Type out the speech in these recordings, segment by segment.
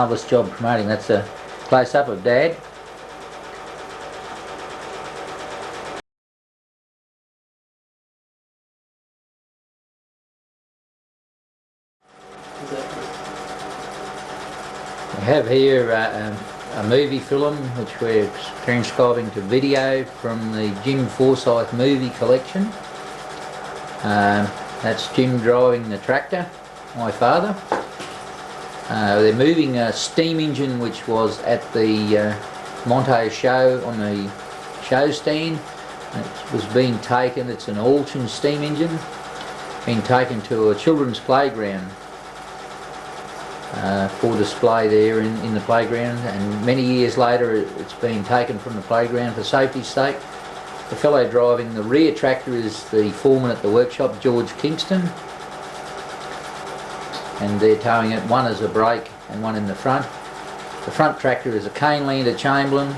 Marvellous job promoting. That's a close-up of Dad. We have here a movie film which we're transcribing to video from the Jim Forsyth movie collection. That's Jim driving the tractor, my father. They're moving a steam engine which was at the Monto show on the show stand. It was being taken, it's an Alton steam engine, being taken to a children's playground for display there in the playground, and many years later it's been taken from the playground for safety's sake. The fellow driving the rear tractor is the foreman at the workshop, George Kingston, and they're towing it. One is a brake and one in the front. The front tractor is a Canelander Chamberlain,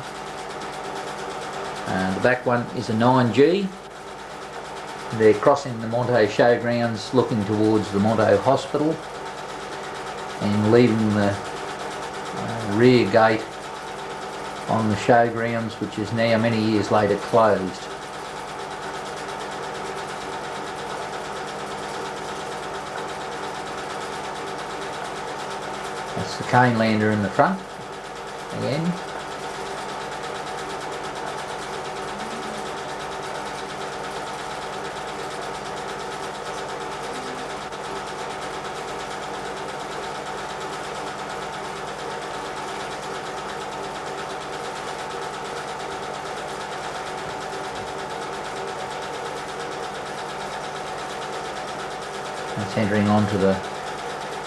the back one is a 9G. They're crossing the Monto showgrounds looking towards the Monto hospital and leaving the rear gate on the showgrounds, which is now many years later closed. That's the Canelander in the front again. It's entering onto the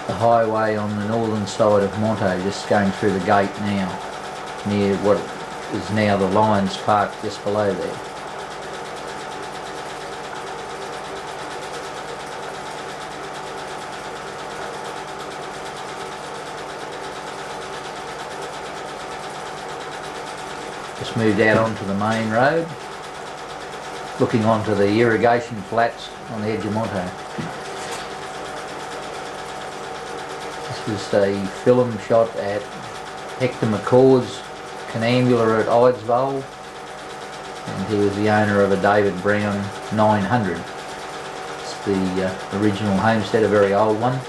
highway on the northern side of Monto, just going through the gate now, near what is now the Lions Park just below there. Just moved out onto the main road, looking onto the irrigation flats on the edge of Monto. This is a film shot at Hector McCord's Canambula at Idesville, and he was the owner of a David Brown 900. It's the original homestead, a very old one.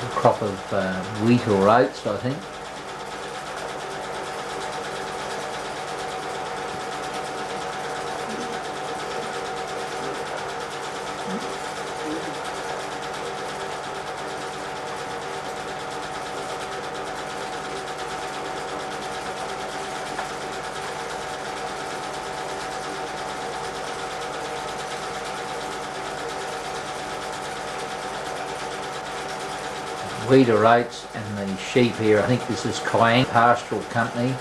A crop of wheat or oats, I think. Wheat or oats, and the sheep here, I think this is Cayenne Pastoral Company,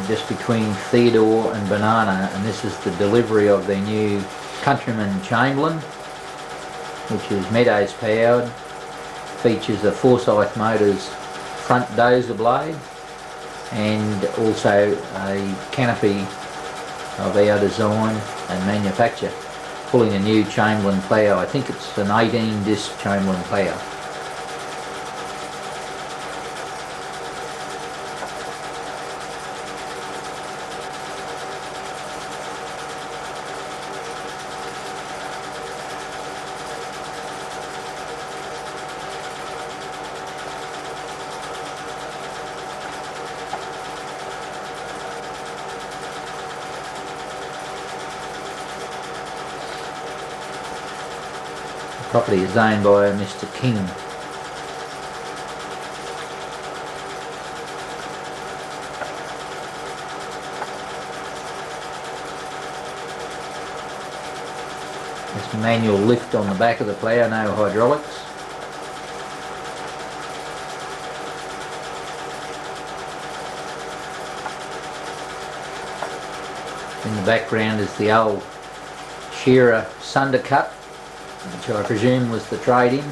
just between Theodore and Banana, and this is the delivery of their new Countryman Chamberlain, which is Meadows powered, features a Forsyth Motors front dozer blade and also a canopy of our design and manufacture, pulling a new Chamberlain plough. I think it's an 18 disc Chamberlain plough. The property is owned by Mr. King. There's a manual lift on the back of the plough, no hydraulics. In the background is the old Shearer Sundercut, which I presume was the trade-in.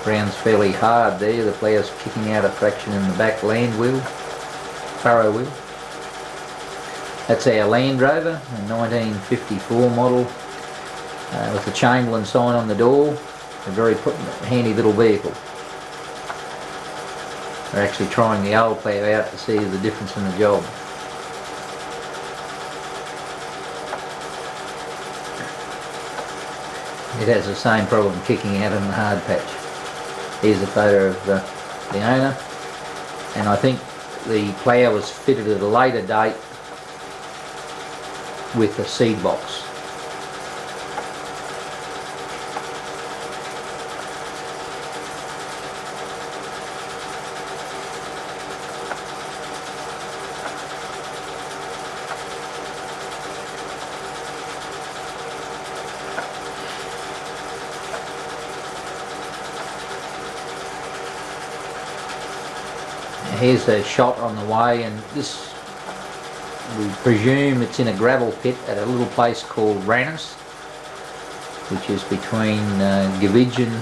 Ground's fairly hard there, the plough's kicking out a fraction in the back land wheel, furrow wheel. That's our Land Rover, a 1954 model, with the Chamberlain sign on the door. A very handy little vehicle. We're actually trying the old plough out to see the difference in the job. It has the same problem kicking out in the hard patch. Here's a photo of the owner, and I think the plough was fitted at a later date with a seed box. Here's a shot on the way, and this, we presume it's in a gravel pit at a little place called Rannis, which is between Gavigin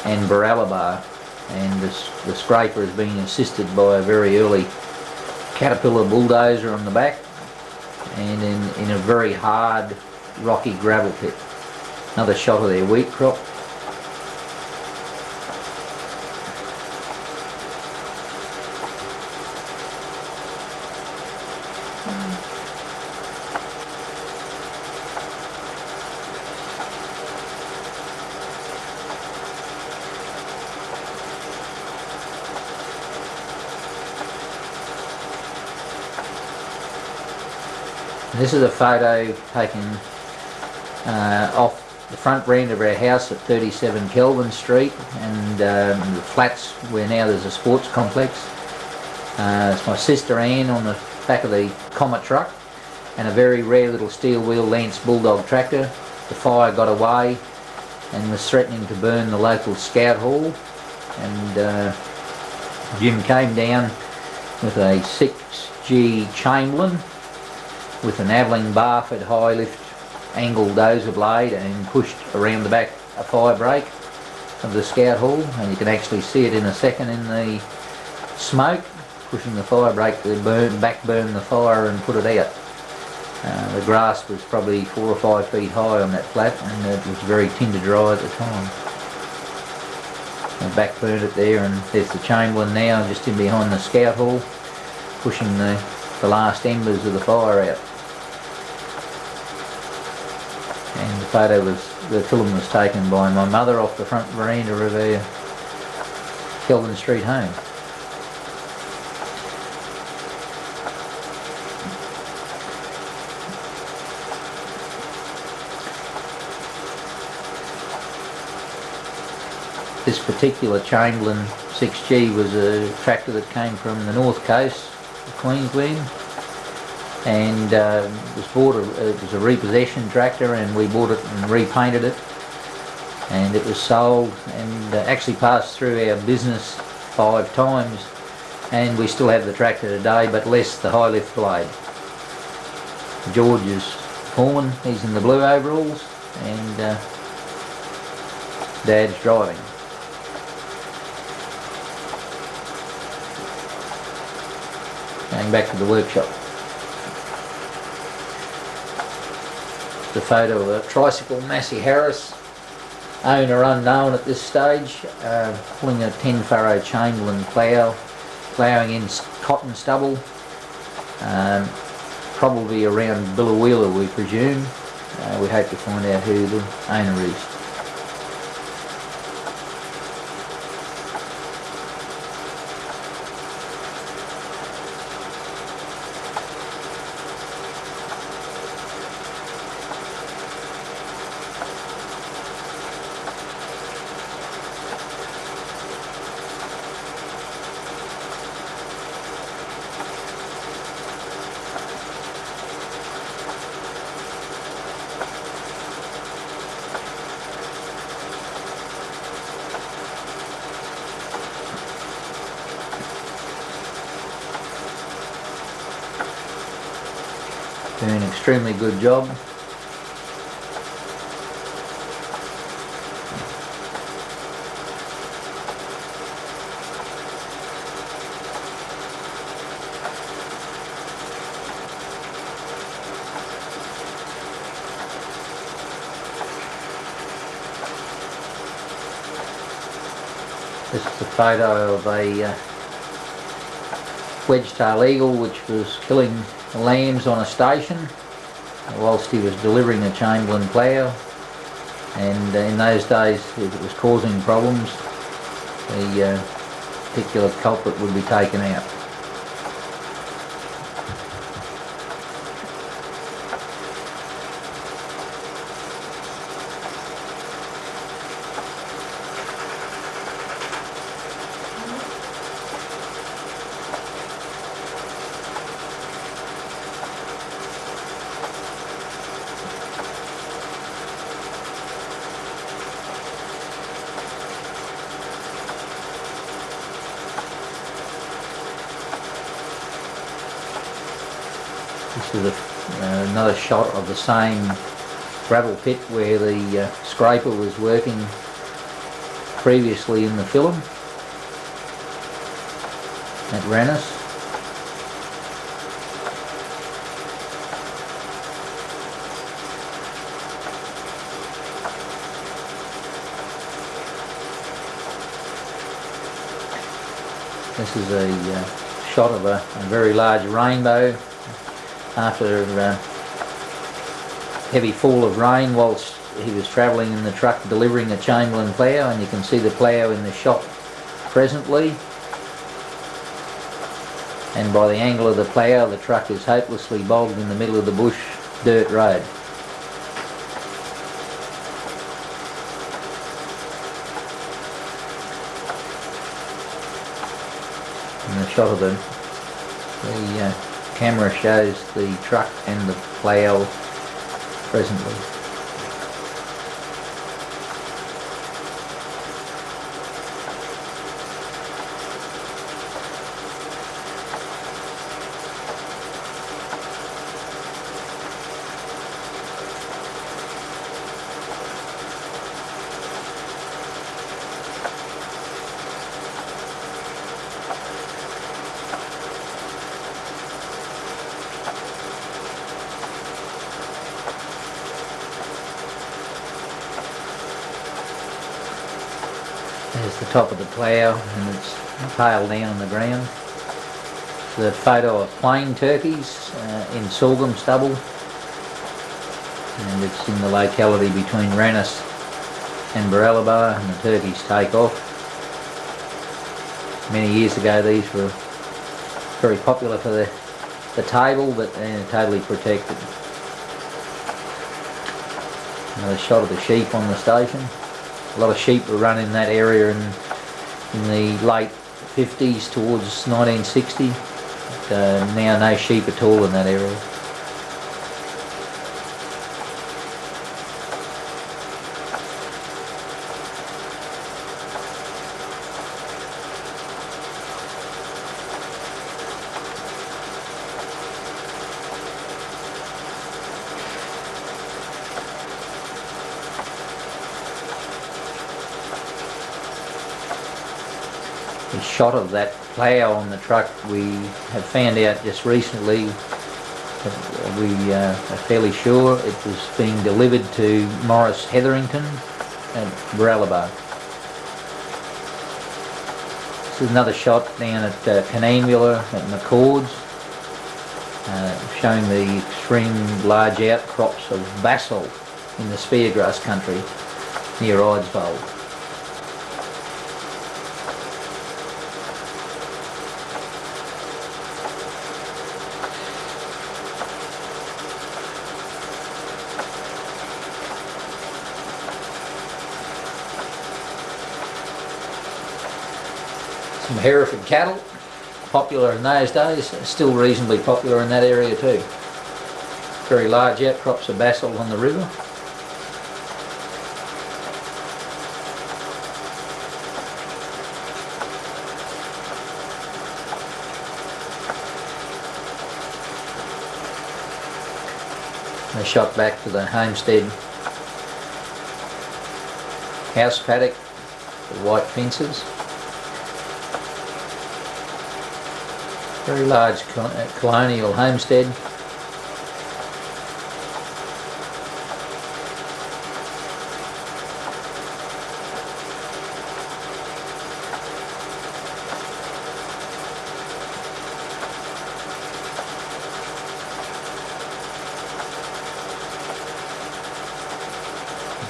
and Baralabar, and the scraper is being assisted by a very early Caterpillar bulldozer on the back, and in a very hard rocky gravel pit. Another shot of their wheat crop. This is a photo taken off the front veranda of our house at 37 Kelvin Street, and the flats where now there's a sports complex. It's my sister Ann on the back of the Comet truck, and a very rare little steel wheel Lance Bulldog tractor. The fire got away and was threatening to burn the local scout hall, and Jim came down with a 6G Chamberlain with an Aveling Barford high lift angle dozer blade, and pushed around the back a fire break of the scout hall, and you can actually see it in a second in the smoke, pushing the fire break to burn the fire and put it out. The grass was probably 4 or 5 feet high on that flat, and it was very tinder dry at the time. I back burned it there, and there's the Chamberlain now just in behind the scout hall, pushing the last embers of the fire out. And the photo the film was taken by my mother off the front veranda of her Kelvin Street home. This particular Chamberlain 6G was a tractor that came from the north coast of Queensland, and it was a repossession tractor, and we bought it and repainted it, and it was sold and actually passed through our business 5 times, and we still have the tractor today, but less the high lift blade. George is foreman, he's in the blue overalls, and Dad's driving. Going back to the workshop. The photo of a tricycle, Massey Harris, owner unknown at this stage, pulling a 10 furrow Chamberlain plough, ploughing in cotton stubble, probably around Billawheeler we presume. We hope to find out who the owner is. Doing an extremely good job. This is a photo of a wedge-tail eagle which was killing lambs on a station whilst he was delivering a Chamberlain plough, and in those days if it was causing problems the particular culprit would be taken out. This is another shot of the same gravel pit where the scraper was working previously in the film at Rannis. This is a shot of a very large rainbow after a heavy fall of rain whilst he was travelling in the truck delivering a Chamberlain plough, and you can see the plough in the shot presently, and by the angle of the plough the truck is hopelessly bogged in the middle of the bush dirt road. And the shot of the camera shows the truck and the plough presently. There's the top of the plough and it's piled down on the ground. It's a photo of plain turkeys in sorghum stubble, and it's in the locality between Rannis and Barralaba, and the turkeys take off. Many years ago these were very popular for the table, but they're totally protected. Another shot of the sheep on the station. A lot of sheep were run in that area in the late 50s towards 1960. But, now no sheep at all in that area. The shot of that plough on the truck, we have found out just recently that we are fairly sure it was being delivered to Morris Hetherington at Barralaba. This is another shot down at Canamula at McCord's, showing the extreme large outcrops of basalt in the speargrass country near Eidsvold. Some Hereford cattle, popular in those days, still reasonably popular in that area too. Very large outcrops of basalt on the river. They shot back to the homestead house paddock with white fences. Very large colonial homestead.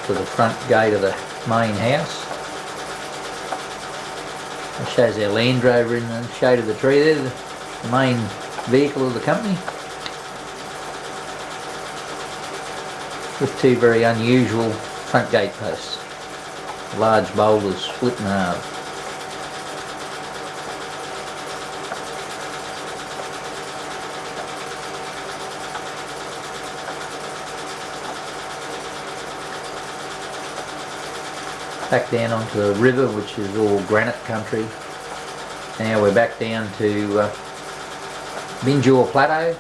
To the front gate of the main house. It shows our Land Rover in the shade of the tree there, the main vehicle of the company, with two very unusual front gate posts, large boulders split in half. Back down onto the river, which is all granite country. Now we're back down to Binjaw Plateau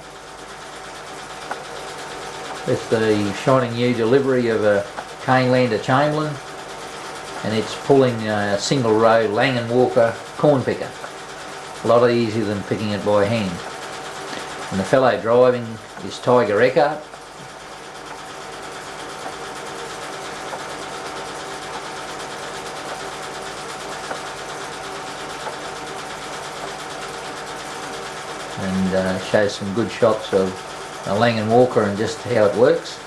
with the shining new delivery of a Canelander Chamberlain, and it's pulling a single row Lang & Walker corn picker. A lot easier than picking it by hand. And the fellow driving is Tiger Eckhart. And shows some good shots of a Lang & Walker and just how it works.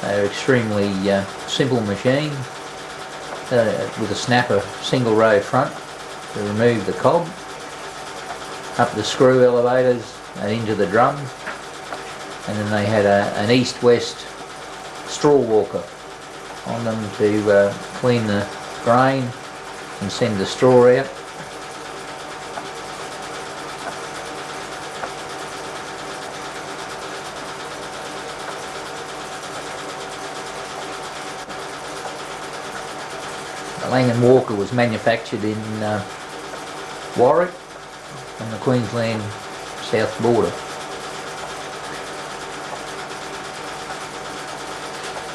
They're extremely simple machine with a snapper single row front to remove the cob, up the screw elevators and into the drum, and then they had an east-west straw walker on them to clean the grain and send the straw out. The Lang & Walker was manufactured in Warwick on the Queensland south border.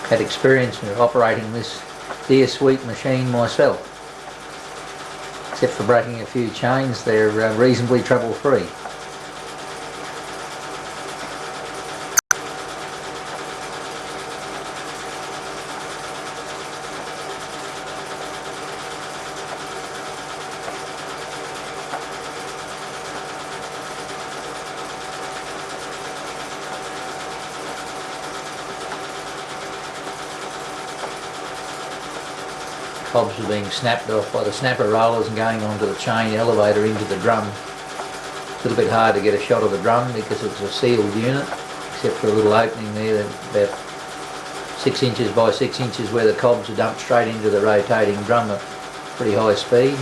Had experience of operating this dear sweet machine myself. Except for breaking a few chains, they're reasonably trouble free. Cobs are being snapped off by the snapper rollers and going onto the chain elevator into the drum. A little bit hard to get a shot of the drum because it's a sealed unit, except for a little opening there about 6 inches by 6 inches where the cobs are dumped straight into the rotating drum at pretty high speed.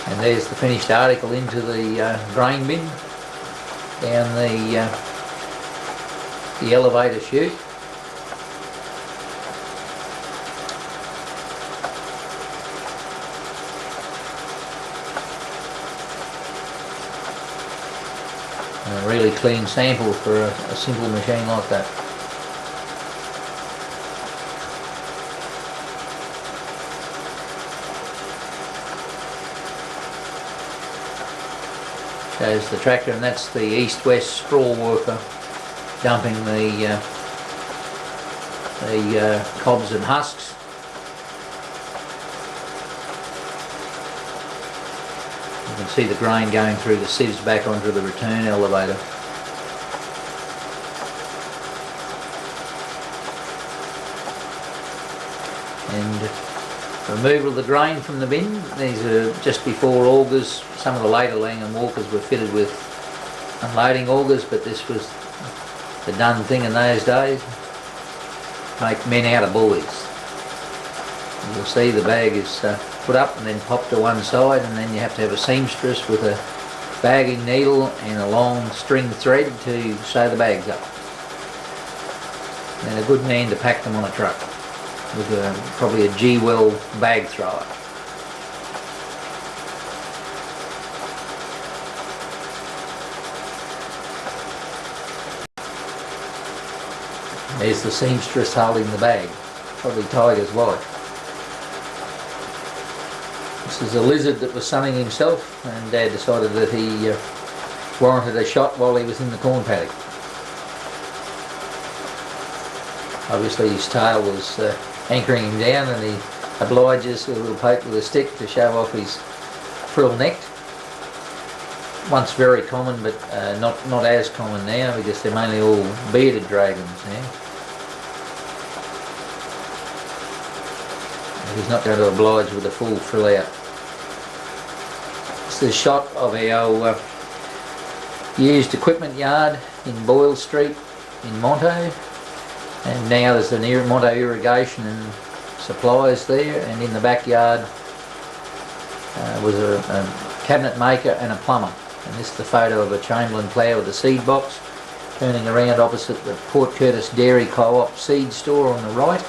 And there's the finished article into the grain bin down the elevator chute. A really clean sample for a simple machine like that. Shows the tractor, and that's the east-west straw worker dumping the cobs and husks. You can see the grain going through the sieves back onto the return elevator. And removal of the grain from the bin. These are just before augers. Some of the later Lang & Walkers were fitted with unloading augers, but this was the done thing in those days. Make men out of boys. You'll see the bag is put up and then popped to one side, and then you have to have a seamstress with a bagging needle and a long string thread to sew the bags up. And a good man to pack them on a truck. with probably a G-well bag thrower. There's the seamstress holding the bag, probably Tiger's wife. This is a lizard that was sunning himself, and Dad decided that he warranted a shot while he was in the corn paddock. Obviously his tail was anchoring him down, and he obliges a little poke with a stick to show off his frill neck. Once very common, but not as common now, because they're mainly all bearded dragons now. He's not going to oblige with a full frill out. This is a shot of our used equipment yard in Boyle Street in Monto, and now there's the Monto irrigation and supplies there, and in the backyard was a cabinet maker and a plumber. And this is the photo of a Chamberlain plough with a seed box turning around opposite the Port Curtis Dairy Co-op seed store on the right,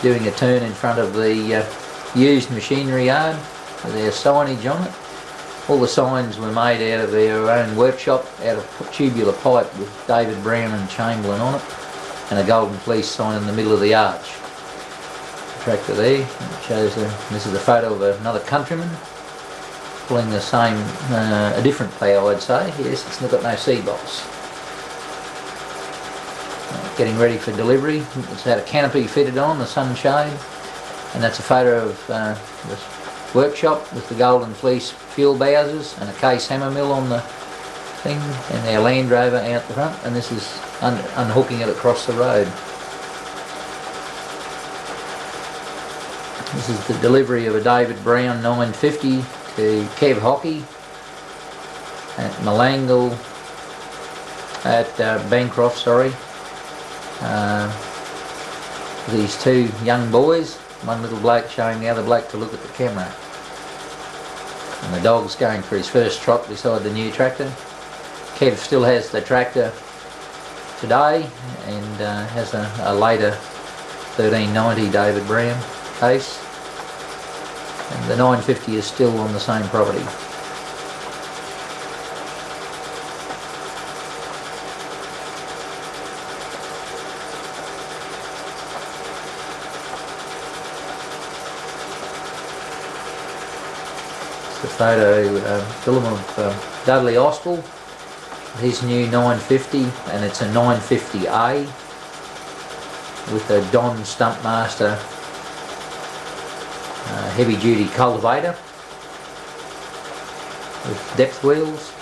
doing a turn in front of the used machinery yard with our signage on it. All the signs were made out of our own workshop, out of tubular pipe, with David Brown and Chamberlain on it, and a golden fleece sign in the middle of the arch. The tractor there, it shows this is a photo of another countryman pulling the same, a different plough I'd say. Yes, it's got no seed box. Getting ready for delivery. It's had a canopy fitted on, the sunshade, and that's a photo of the workshop with the golden fleece fuel bowsers and a case hammer mill on the thing, and our Land Rover out the front, and this is unhooking it across the road. This is the delivery of a David Brown 950 to Kev Hockey at Malangle, at Bancroft, sorry. These two young boys, one little bloke showing the other bloke to look at the camera, and the dog's going for his first trot beside the new tractor. Kev still has the tractor today, and has a later 1390 David Brown case, and the 950 is still on the same property. The photo film of Dudley Austell, his new 950, and it's a 950A with a Don Stumpmaster heavy duty cultivator with depth wheels,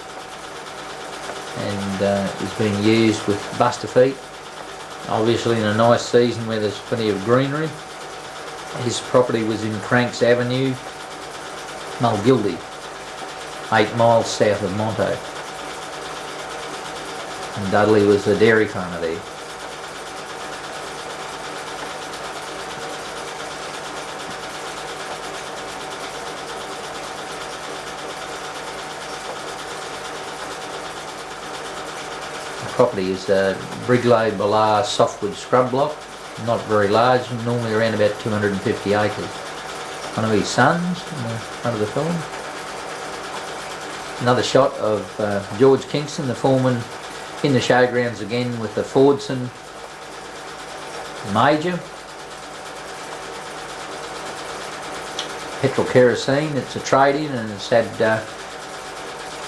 and is being used with buster feet, obviously in a nice season where there's plenty of greenery. His property was in Cranks Avenue, Mulgildy, 8 miles south of Monto, and Dudley was the dairy farmer there. The property is a Briglow Ballar softwood scrub block, not very large, normally around about 250 acres. One of his sons in the front of the film. Another shot of George Kingston, the foreman, in the showgrounds again with the Fordson Major. Petrol kerosene, it's a trade-in, and it's had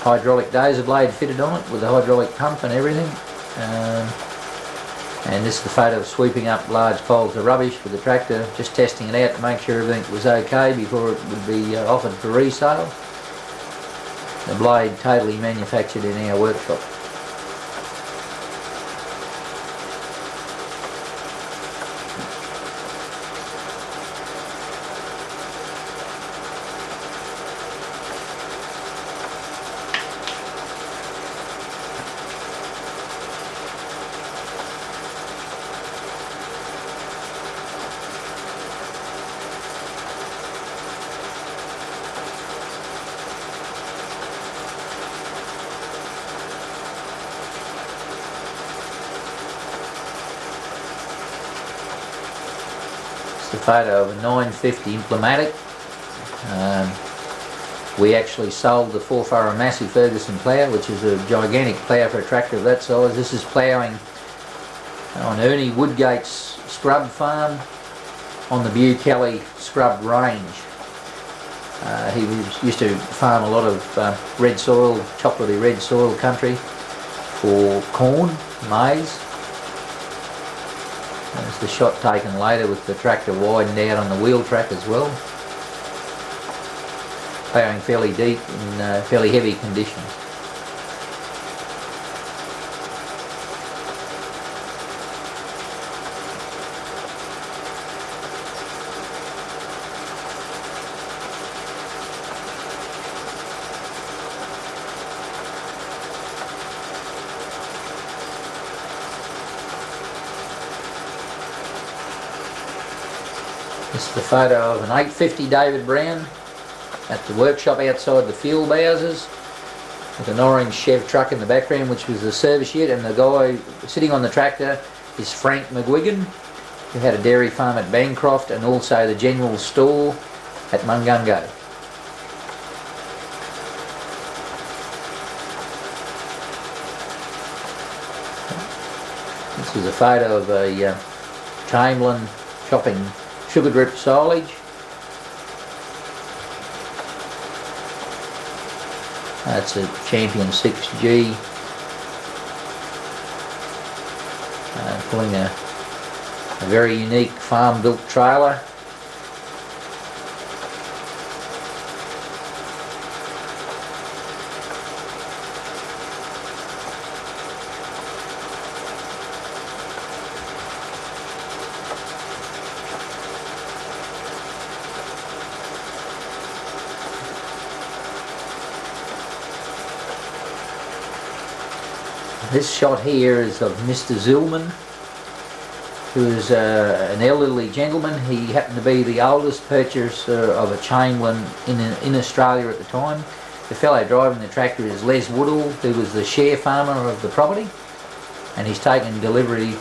hydraulic dozer blade fitted on it with a hydraulic pump and everything. And this is the photo of sweeping up large piles of rubbish with the tractor, just testing it out to make sure everything was okay before it would be offered for resale. The blade totally manufactured in our workshop. a photo of a 950 Implematic. We actually sold the 4-furrow Massey Ferguson plough, which is a gigantic plough for a tractor of that size. This is ploughing on Ernie Woodgate's scrub farm on the Bukelly scrub range. He used to farm a lot of red soil, chocolatey red soil country for corn, maize. There's the shot taken later with the tractor widened out on the wheel track as well. Ploughing fairly deep in fairly heavy conditions. This is the photo of an 850 David Brown at the workshop outside the fuel houses with an orange Chev truck in the background, which was the service shed, and the guy sitting on the tractor is Frank McGuigan, who had a dairy farm at Bancroft and also the general store at Mungungo. This is a photo of a Chamberlain chopping sugar drip silage. That's a Champion 6G, pulling a very unique farm-built trailer. This shot here is of Mr. Zillman, who is an elderly gentleman. He happened to be the oldest purchaser of a Chamberlain in Australia at the time. The fellow driving the tractor is Les Woodall, who was the share farmer of the property, and he's taken delivery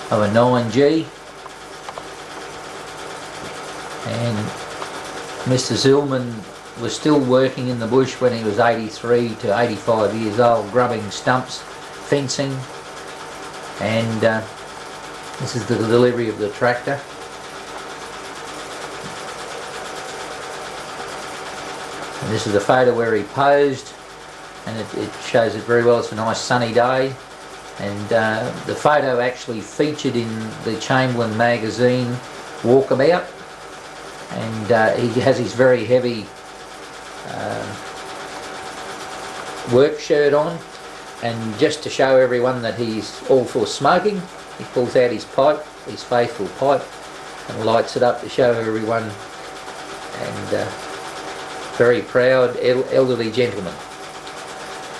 of a 9G. And Mr. Zillman was still working in the bush when he was 83 to 85 years old, grubbing stumps, fencing, and this is the delivery of the tractor. And this is the photo where he posed, and it shows it very well. It's a nice sunny day, and the photo actually featured in the Chamberlain magazine Walkabout, and he has his very heavy work shirt on, and just to show everyone that he's all for smoking, he pulls out his pipe, his faithful pipe, and lights it up to show everyone, and very proud elderly gentleman.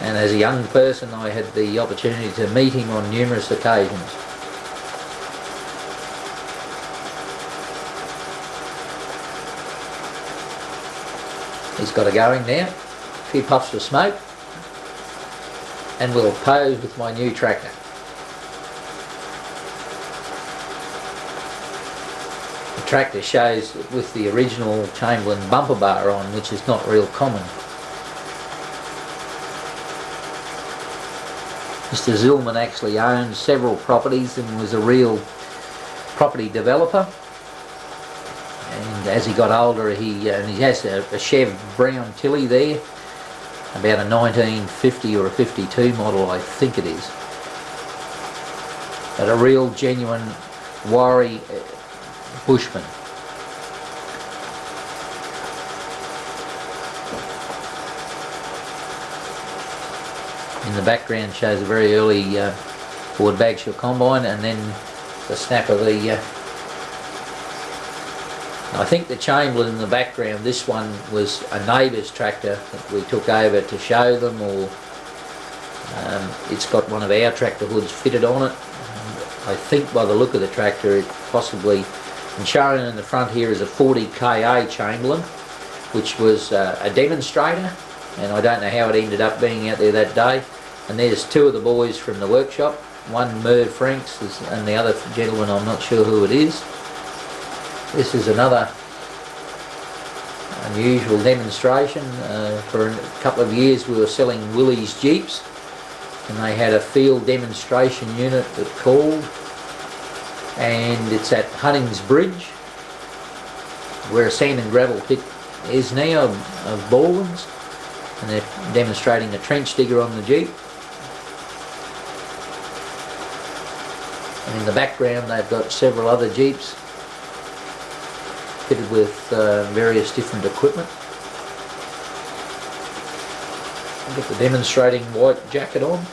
And as a young person I had the opportunity to meet him on numerous occasions. He's got it going now, a few puffs of smoke, and we'll pose with my new tractor. The tractor shows with the original Chamberlain bumper bar on, which is not real common. Mr. Zillman actually owned several properties and was a real property developer. And as he got older, he has a Chev Brown Tilly there, about a 1950 or a 52 model, I think it is. But a real genuine Warri bushman. In the background shows a very early Ford Bagshaw combine, and then the snap of the I think the Chamberlain in the background, this one was a neighbour's tractor that we took over to show them, or it's got one of our tractor hoods fitted on it. And I think by the look of the tractor it possibly, and shown in the front here is a 40 KA Chamberlain, which was a demonstrator, and I don't know how it ended up being out there that day. And there's two of the boys from the workshop, one Merv Franks and the other gentleman I'm not sure who it is. This is another unusual demonstration. For a couple of years we were selling Willys Jeeps, and they had a field demonstration unit that called, and it's at Hunnings Bridge where a sand and gravel pit is now of Baldwin's, and they're demonstrating a trench digger on the Jeep. And in the background they've got several other Jeeps fitted with various different equipment. I've got the demonstrating white jacket on.